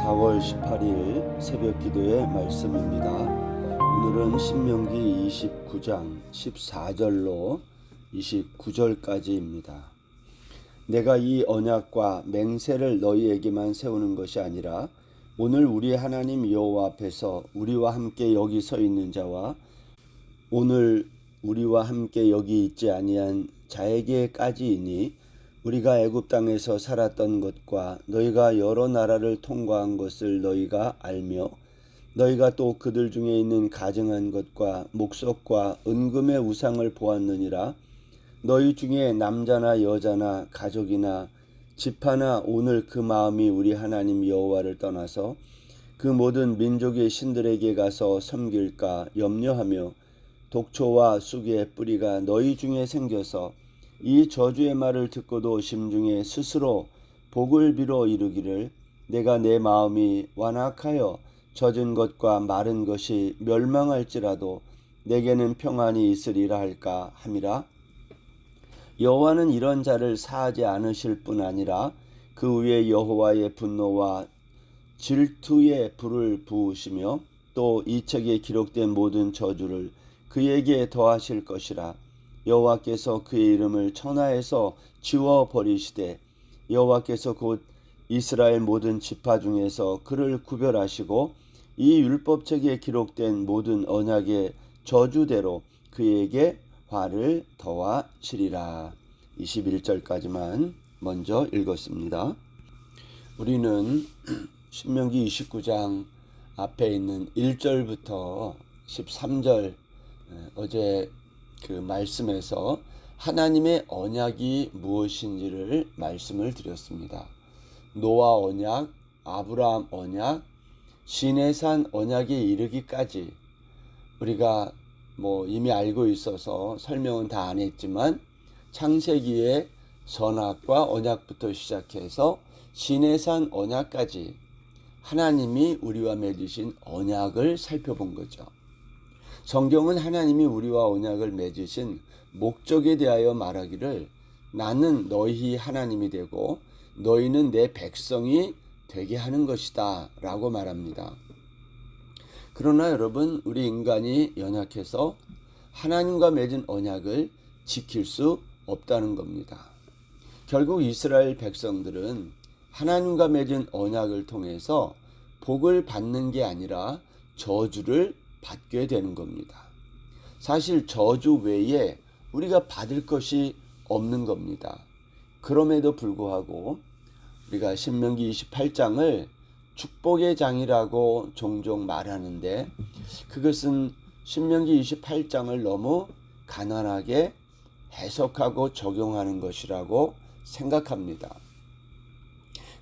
4월 18일 새벽 기도의 말씀입니다. 오늘은 신명기 29장 14절로 29절까지입니다. 내가 이 언약과 맹세를 너희에게만 세우는 것이 아니라 오늘 우리 하나님 여호와 앞에서 우리와 함께 여기 서 있는 자와 오늘 우리와 함께 여기 있지 아니한 자에게까지이니 우리가 애굽 땅에서 살았던 것과 너희가 여러 나라를 통과한 것을 너희가 알며 너희가 또 그들 중에 있는 가증한 것과 목석과 은금의 우상을 보았느니라. 너희 중에 남자나 여자나 가족이나 지파나 오늘 그 마음이 우리 하나님 여호와를 떠나서 그 모든 민족의 신들에게 가서 섬길까 염려하며 독초와 쑥의 뿌리가 너희 중에 생겨서 이 저주의 말을 듣고도 심중에 스스로 복을 빌어 이르기를 내가 내 마음이 완악하여 젖은 것과 마른 것이 멸망할지라도 내게는 평안이 있으리라 할까 함이라. 여호와는 이런 자를 사하지 않으실 뿐 아니라 그 위에 여호와의 분노와 질투의 불을 부으시며 또 이 책에 기록된 모든 저주를 그에게 더하실 것이라. 여호와께서 그의 이름을 천하에서 지워버리시되 여호와께서 곧 이스라엘 모든 지파 중에서 그를 구별하시고 이 율법책에 기록된 모든 언약의 저주대로 그에게 화를 더하시리라. 21절까지만 먼저 읽었습니다. 우리는 신명기 29장 앞에 있는 1절부터 13절 어제 그 말씀에서 하나님의 언약이 무엇인지를 말씀을 드렸습니다. 노아 언약, 아브라함 언약, 시내산 언약에 이르기까지 우리가 이미 알고 있어서 설명은 다 안 했지만 창세기의 선악과 언약부터 시작해서 시내산 언약까지 하나님이 우리와 맺으신 언약을 살펴본 거죠. 성경은 하나님이 우리와 언약을 맺으신 목적에 대하여 말하기를 나는 너희 하나님이 되고 너희는 내 백성이 되게 하는 것이다 라고 말합니다. 그러나 여러분, 우리 인간이 연약해서 하나님과 맺은 언약을 지킬 수 없다는 겁니다. 결국 이스라엘 백성들은 하나님과 맺은 언약을 통해서 복을 받는 게 아니라 저주를 받게 되는 겁니다. 사실 저주 외에 우리가 받을 것이 없는 겁니다. 그럼에도 불구하고 우리가 신명기 28장을 축복의 장이라고 종종 말하는데 그것은 신명기 28장을 너무 가난하게 해석하고 적용하는 것이라고 생각합니다.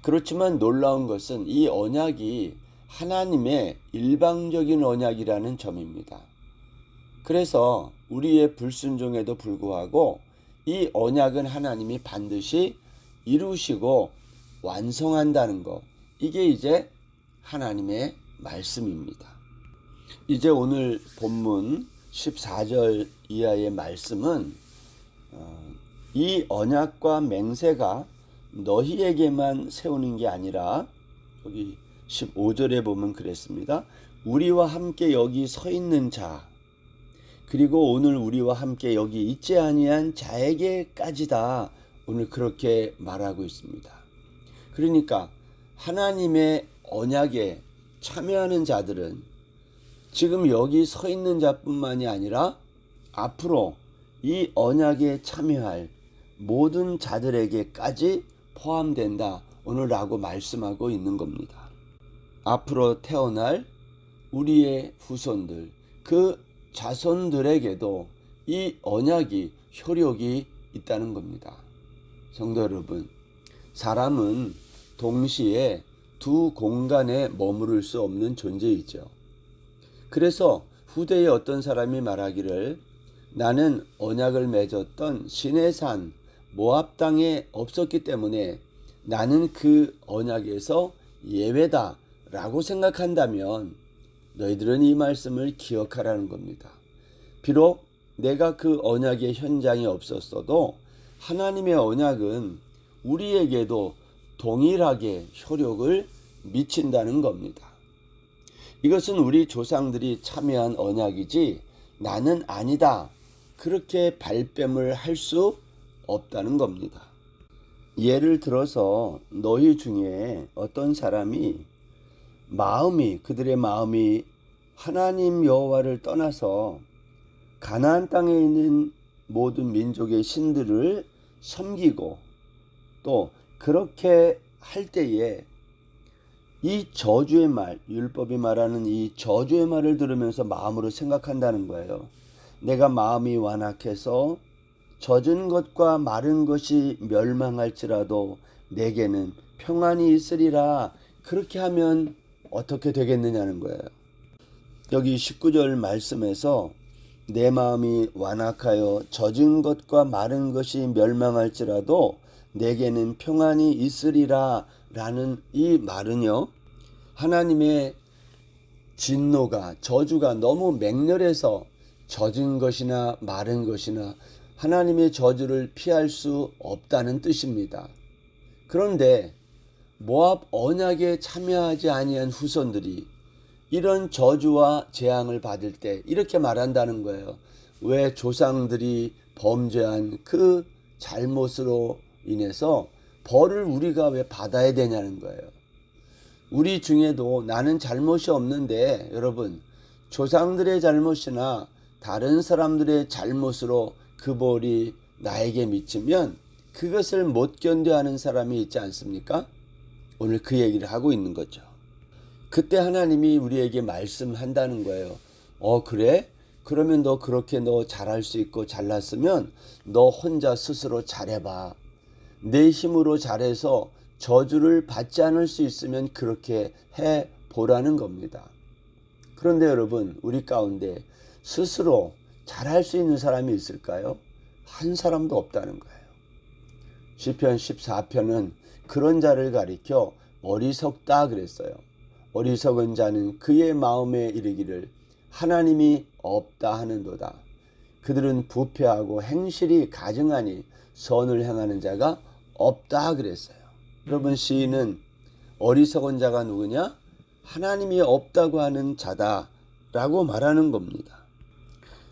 그렇지만 놀라운 것은 이 언약이 하나님의 일방적인 언약이라는 점입니다. 그래서 우리의 불순종에도 불구하고 이 언약은 하나님이 반드시 이루시고 완성한다는 것, 이게 이제 하나님의 말씀입니다. 이제 오늘 본문 14절 이하의 말씀은 이 언약과 맹세가 너희에게만 세우는 게 아니라 여기 15절에 보면 그랬습니다. 우리와 함께 여기 서 있는 자, 그리고 오늘 우리와 함께 여기 있지 아니한 자에게까지다. 오늘 그렇게 말하고 있습니다. 그러니까 하나님의 언약에 참여하는 자들은 지금 여기 서 있는 자뿐만이 아니라 앞으로 이 언약에 참여할 모든 자들에게까지 포함된다. 오늘라고 말씀하고 있는 겁니다. 앞으로 태어날 우리의 후손들, 그 자손들에게도 이 언약이 효력이 있다는 겁니다. 성도 여러분, 사람은 동시에 두 공간에 머무를 수 없는 존재이죠. 그래서 후대에 어떤 사람이 말하기를 나는 언약을 맺었던 시내산 모압 땅에 없었기 때문에 나는 그 언약에서 예외다 라고 생각한다면 너희들은 이 말씀을 기억하라는 겁니다. 비록 내가 그 언약의 현장에 없었어도 하나님의 언약은 우리에게도 동일하게 효력을 미친다는 겁니다. 이것은 우리 조상들이 참여한 언약이지 나는 아니다. 그렇게 발뺌을 할 수 없다는 겁니다. 예를 들어서 너희 중에 어떤 사람이 그들의 마음이 하나님 여호와를 떠나서 가나안 땅에 있는 모든 민족의 신들을 섬기고 또 그렇게 할 때에 이 저주의 말, 율법이 말하는 이 저주의 말을 들으면서 마음으로 생각한다는 거예요. 내가 마음이 완악해서 젖은 것과 마른 것이 멸망할지라도 내게는 평안이 있으리라. 그렇게 하면 어떻게 되겠느냐는 거예요. 여기 19절 말씀에서 내 마음이 완악하여 젖은 것과 마른 것이 멸망할지라도 내게는 평안이 있으리라 라는 이 말은요, 하나님의 진노가, 저주가 너무 맹렬해서 젖은 것이나 마른 것이나 하나님의 저주를 피할 수 없다는 뜻입니다. 그런데 모압 언약에 참여하지 아니한 후손들이 이런 저주와 재앙을 받을 때 이렇게 말한다는 거예요. 왜 조상들이 범죄한 그 잘못으로 인해서 벌을 우리가 왜 받아야 되냐는 거예요. 우리 중에도 나는 잘못이 없는데 여러분, 조상들의 잘못이나 다른 사람들의 잘못으로 그 벌이 나에게 미치면 그것을 못 견뎌하는 사람이 있지 않습니까? 오늘 그 얘기를 하고 있는 거죠. 그때 하나님이 우리에게 말씀한다는 거예요. 그래? 그러면 너 그렇게 너 잘할 수 있고 잘났으면 너 혼자 스스로 잘해봐. 내 힘으로 잘해서 저주를 받지 않을 수 있으면 그렇게 해보라는 겁니다. 그런데 여러분, 우리 가운데 스스로 잘할 수 있는 사람이 있을까요? 한 사람도 없다는 거예요. 시편 14편은 그런 자를 가리켜 어리석다 그랬어요. 어리석은 자는 그의 마음에 이르기를 하나님이 없다 하는도다. 그들은 부패하고 행실이 가증하니 선을 행하는 자가 없다 그랬어요. 여러분, 시인은 어리석은 자가 누구냐? 하나님이 없다고 하는 자다라고 말하는 겁니다.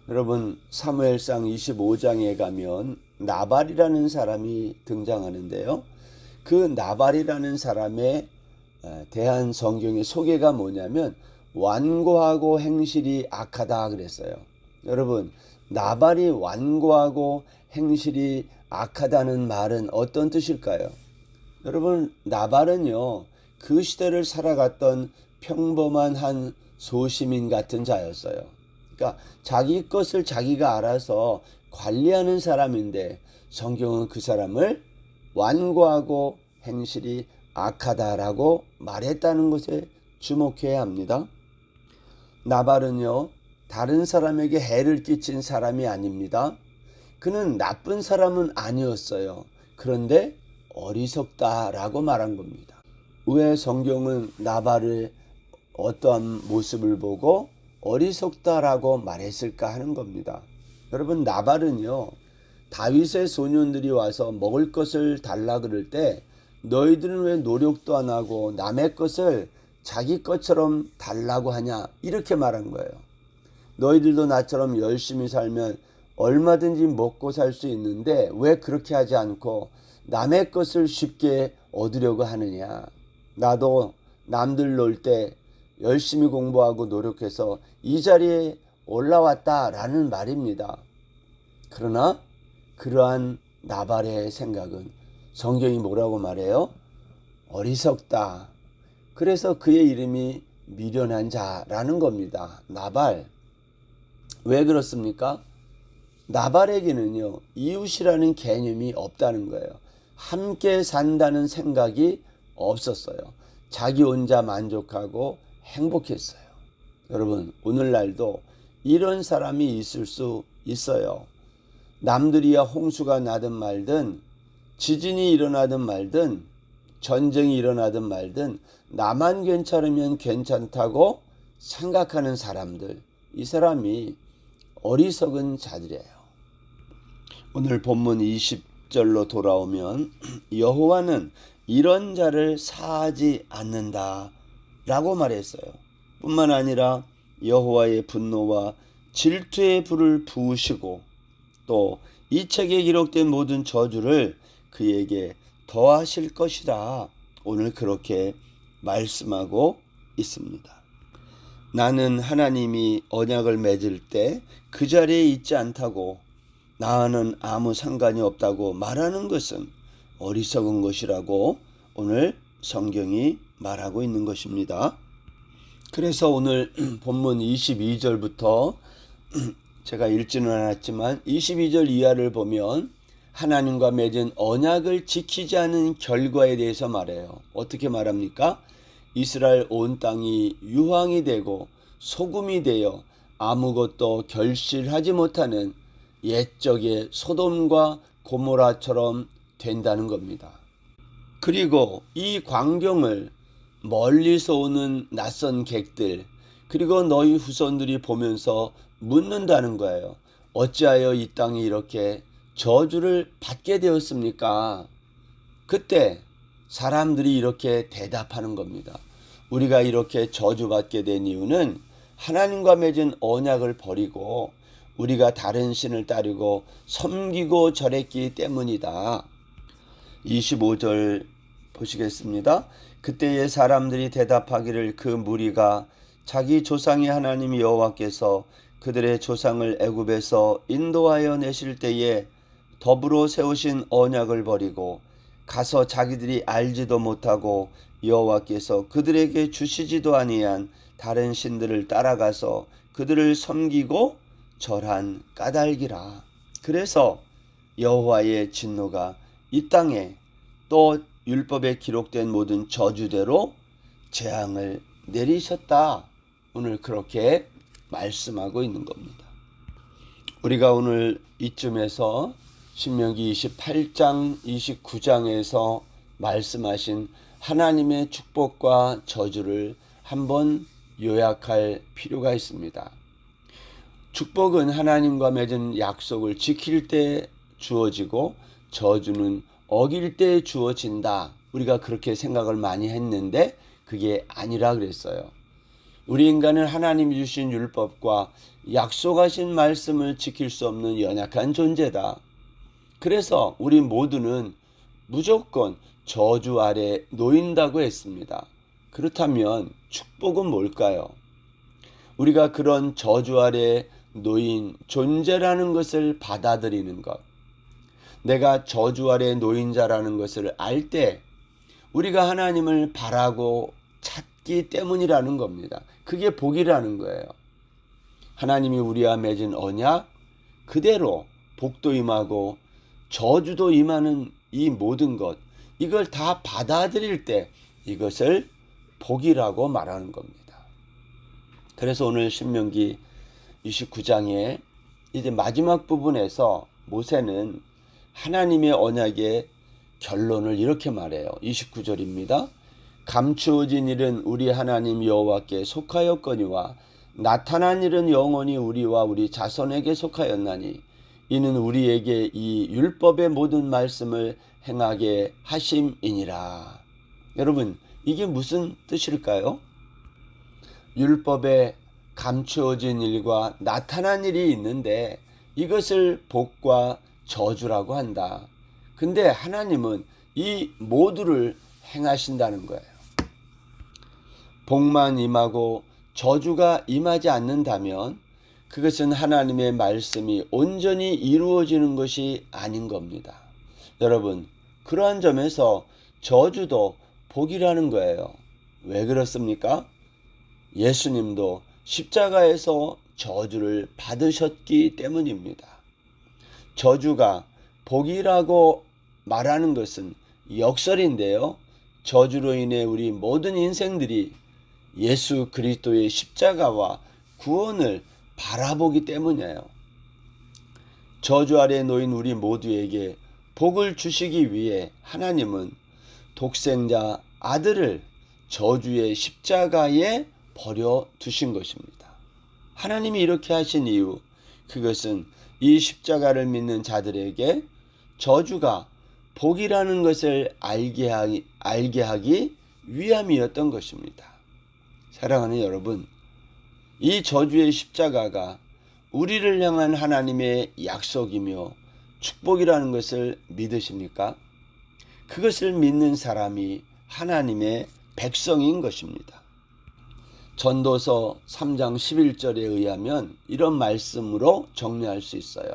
여러분, 사무엘상 25장에 가면 나발이라는 사람이 등장하는데요. 그 나발이라는 사람에 대한 성경의 소개가 뭐냐면 완고하고 행실이 악하다 그랬어요. 여러분, 나발이 완고하고 행실이 악하다는 말은 어떤 뜻일까요? 여러분, 나발은요, 그 시대를 살아갔던 평범한 한 소시민 같은 자였어요. 그러니까 자기 것을 자기가 알아서 관리하는 사람인데 성경은 그 사람을 완고하고 행실이 악하다라고 말했다는 것에 주목해야 합니다. 나발은요, 다른 사람에게 해를 끼친 사람이 아닙니다. 그는 나쁜 사람은 아니었어요. 그런데 어리석다라고 말한 겁니다. 왜 성경은 나발의 어떠한 모습을 보고 어리석다라고 말했을까 하는 겁니다. 여러분, 나발은요, 다윗의 소년들이 와서 먹을 것을 달라 그럴 때 너희들은 왜 노력도 안 하고 남의 것을 자기 것처럼 달라고 하냐, 이렇게 말한 거예요. 너희들도 나처럼 열심히 살면 얼마든지 먹고 살 수 있는데 왜 그렇게 하지 않고 남의 것을 쉽게 얻으려고 하느냐. 나도 남들 놀 때 열심히 공부하고 노력해서 이 자리에 올라왔다라는 말입니다. 그러나 그러한 나발의 생각은 성경이 뭐라고 말해요? 어리석다. 그래서 그의 이름이 미련한 자라는 겁니다. 나발. 왜 그렇습니까? 나발에게는요, 이웃이라는 개념이 없다는 거예요. 함께 산다는 생각이 없었어요. 자기 혼자 만족하고 행복했어요. 여러분, 오늘날도 이런 사람이 있을 수 있어요. 남들이야 홍수가 나든 말든 지진이 일어나든 말든 전쟁이 일어나든 말든 나만 괜찮으면 괜찮다고 생각하는 사람들, 이 사람이 어리석은 자들이에요. 오늘 본문 20절로 돌아오면 여호와는 이런 자를 사하지 않는다 라고 말했어요. 뿐만 아니라 여호와의 분노와 질투의 불을 부으시고 또 이 책에 기록된 모든 저주를 그에게 더하실 것이다. 오늘 그렇게 말씀하고 있습니다. 나는 하나님이 언약을 맺을 때 그 자리에 있지 않다고 나와는 아무 상관이 없다고 말하는 것은 어리석은 것이라고 오늘 성경이 말하고 있는 것입니다. 그래서 오늘 본문 22절부터 제가 읽지는 않았지만 22절 이하를 보면 하나님과 맺은 언약을 지키지 않은 결과에 대해서 말해요. 어떻게 말합니까? 이스라엘 온 땅이 유황이 되고 소금이 되어 아무것도 결실하지 못하는 옛적의 소돔과 고모라처럼 된다는 겁니다. 그리고 이 광경을 멀리서 오는 낯선 객들 그리고 너희 후손들이 보면서 묻는다는 거예요. 어찌하여 이 땅이 이렇게 저주를 받게 되었습니까? 그때 사람들이 이렇게 대답하는 겁니다. 우리가 이렇게 저주받게 된 이유는 하나님과 맺은 언약을 버리고 우리가 다른 신을 따르고 섬기고 절했기 때문이다. 25절 보시겠습니다. 그때의 사람들이 대답하기를 그 무리가 자기 조상의 하나님 여호와께서 그들의 조상을 애굽에서 인도하여 내실 때에 더불어 세우신 언약을 버리고 가서 자기들이 알지도 못하고 여호와께서 그들에게 주시지도 아니한 다른 신들을 따라가서 그들을 섬기고 절한 까닭이라. 그래서 여호와의 진노가 이 땅에 또 율법에 기록된 모든 저주대로 재앙을 내리셨다. 오늘 그렇게 말씀하고 있는 겁니다. 우리가 오늘 이쯤에서 신명기 28장 29장에서 말씀하신 하나님의 축복과 저주를 한번 요약할 필요가 있습니다. 축복은 하나님과 맺은 약속을 지킬 때 주어지고 저주는 어길 때 주어진다. 우리가 그렇게 생각을 많이 했는데 그게 아니라 그랬어요. 우리 인간은 하나님이 주신 율법과 약속하신 말씀을 지킬 수 없는 연약한 존재다. 그래서 우리 모두는 무조건 저주 아래 놓인다고 했습니다. 그렇다면 축복은 뭘까요? 우리가 그런 저주 아래 놓인 존재라는 것을 받아들이는 것. 내가 저주 아래 놓인 자라는 것을 알 때 우리가 하나님을 바라고 찾기 때문이라는 겁니다. 그게 복이라는 거예요. 하나님이 우리와 맺은 언약 그대로 복도 임하고 저주도 임하는 이 모든 것, 이걸 다 받아들일 때 이것을 복이라고 말하는 겁니다. 그래서 오늘 신명기 29장에 이제 마지막 부분에서 모세는 하나님의 언약의 결론을 이렇게 말해요. 29절입니다. 감추어진 일은 우리 하나님 여호와께 속하였거니와 나타난 일은 영원히 우리와 우리 자손에게 속하였나니 이는 우리에게 이 율법의 모든 말씀을 행하게 하심이니라. 여러분, 이게 무슨 뜻일까요? 율법에 감추어진 일과 나타난 일이 있는데 이것을 복과 저주라고 한다. 근데 하나님은 이 모두를 행하신다는 거예요. 복만 임하고 저주가 임하지 않는다면 그것은 하나님의 말씀이 온전히 이루어지는 것이 아닌 겁니다. 여러분, 그러한 점에서 저주도 복이라는 거예요. 왜 그렇습니까? 예수님도 십자가에서 저주를 받으셨기 때문입니다. 저주가 복이라고 말하는 것은 역설인데요. 저주로 인해 우리 모든 인생들이 예수 그리스도의 십자가와 구원을 바라보기 때문이에요. 저주 아래 놓인 우리 모두에게 복을 주시기 위해 하나님은 독생자 아들을 저주의 십자가에 버려 두신 것입니다. 하나님이 이렇게 하신 이유, 그것은 이 십자가를 믿는 자들에게 저주가 복이라는 것을 알게 하기 위함이었던 것입니다. 사랑하는 여러분, 이 저주의 십자가가 우리를 향한 하나님의 약속이며 축복이라는 것을 믿으십니까? 그것을 믿는 사람이 하나님의 백성인 것입니다. 전도서 3장 11절에 의하면 이런 말씀으로 정리할 수 있어요.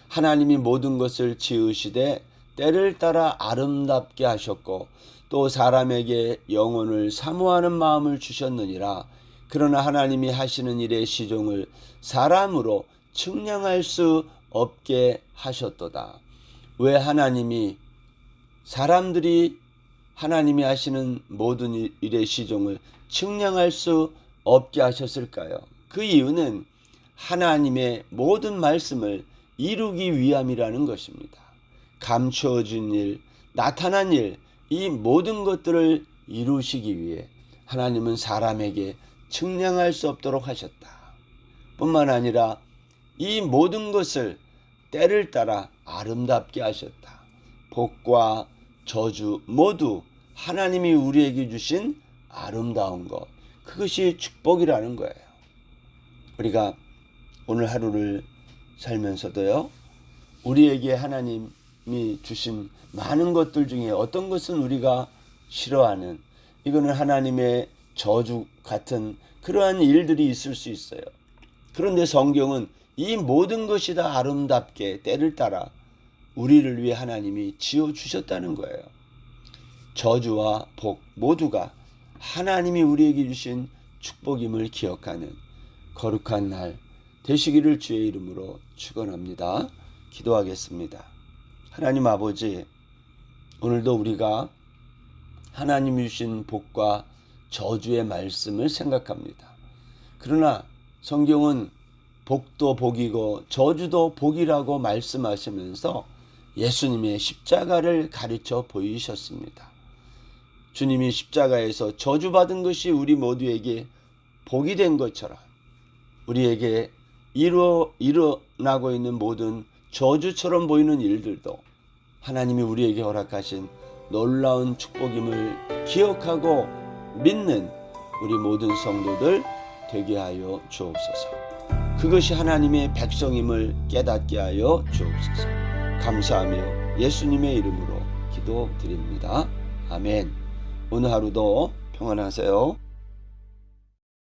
하나님이 모든 것을 지으시되 때를 따라 아름답게 하셨고 또 사람에게 영혼을 사모하는 마음을 주셨느니라. 그러나 하나님이 하시는 일의 시종을 사람으로 측량할 수 없게 하셨도다. 왜 사람들이 하나님이 하시는 모든 일의 시종을 측량할 수 없게 하셨을까요? 그 이유는 하나님의 모든 말씀을 이루기 위함이라는 것입니다. 감추어진 일, 나타난 일, 이 모든 것들을 이루시기 위해 하나님은 사람에게 측량할 수 없도록 하셨다. 뿐만 아니라 이 모든 것을 때를 따라 아름답게 하셨다. 복과 저주 모두 하나님이 우리에게 주신 아름다운 것, 그것이 축복이라는 거예요. 우리가 오늘 하루를 살면서도요, 우리에게 하나님이 주신 많은 것들 중에 어떤 것은 우리가 싫어하는, 이거는 하나님의 저주 같은 그러한 일들이 있을 수 있어요. 그런데 성경은 이 모든 것이 다 아름답게 때를 따라 우리를 위해 하나님이 지어주셨다는 거예요. 저주와 복 모두가 하나님이 우리에게 주신 축복임을 기억하는 거룩한 날 되시기를 주의 이름으로 축원합니다. 기도하겠습니다. 하나님 아버지, 오늘도 우리가 하나님이 주신 복과 저주의 말씀을 생각합니다. 그러나 성경은 복도 복이고 저주도 복이라고 말씀하시면서 예수님의 십자가를 가르쳐 보이셨습니다. 주님이 십자가에서 저주받은 것이 우리 모두에게 복이 된 것처럼 우리에게 일어나고 있는 모든 저주처럼 보이는 일들도 하나님이 우리에게 허락하신 놀라운 축복임을 기억하고 믿는 우리 모든 성도들 되게 하여 주옵소서. 그것이 하나님의 백성임을 깨닫게 하여 주옵소서. 감사하며 예수님의 이름으로 기도드립니다. 아멘. 오늘 하루도 평안하세요.